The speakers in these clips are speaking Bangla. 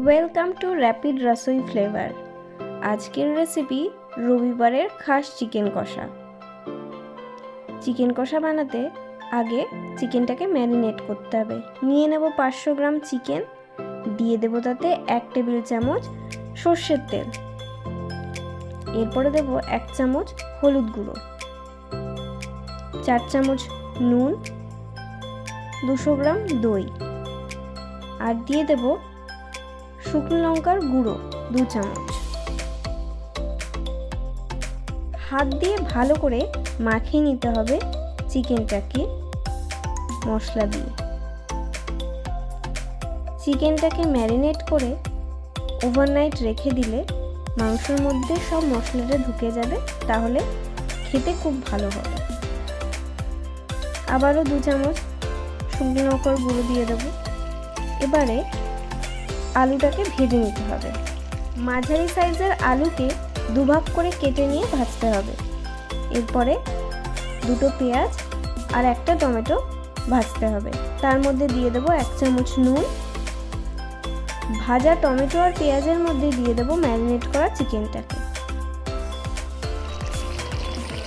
Welcome to rapid Rasoi flavour. আজকের রেসিপি রবিবারের খাস চিকেন কষা। চিকেন কষা বানাতে আগে চিকেনটাকে ম্যারিনেট করতে হবে। নিয়ে নেব 500 গ্রাম চিকেন, দিয়ে দেব তাতে 1 টেবিল চামচ সর্ষের তেল, এরপরে দেব 1 চামচ হলুদ গুঁড়ো, 4 চামচ নুন, 200 গ্রাম দই, আর দিয়ে দেব শুকনো লঙ্কার গুঁড়ো 2 চামচ। হাত দিয়ে ভালো করে মাখিয়ে নিতে হবে চিকেনটাকে মশলা দিয়ে। চিকেনটাকে ম্যারিনেট করে ওভারনাইট রেখে দিলে মাংসের মধ্যে সব মশলাটা ঢুকে যাবে, তাহলে খেতে খুব ভালো হবে। আবারও 2 চামচ শুকনো লঙ্কার গুঁড়ো দিয়ে দেবো। এবারে আলুটাকে ভেজে নিতে হবে। মাঝারি সাইজের আলুকে দুভাগ করে কেটে নিয়ে ভাজতে হবে। এরপরে 2টো পেঁয়াজ আর 1টা টমেটো ভাজতে হবে। তার মধ্যে দিয়ে দেবো 1 চামচ নুন। ভাজা টমেটো আর পেঁয়াজের মধ্যে দিয়ে দেবো ম্যারিনেট করা চিকেনটাকে।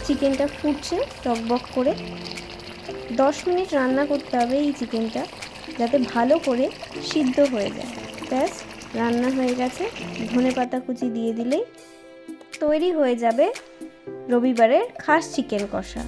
চিকেনটা ফুটছে টকবক করে। 10 মিনিট রান্না করতে হবে এই চিকেনটা, যাতে ভালো করে সিদ্ধ হয়ে যায়। ব্যাস, রান্না হয়ে গেছে। ধনেপাতা কুচি দিয়ে দিলেই তৈরি হয়ে যাবে রবিবারের খাস চিকেন কষা।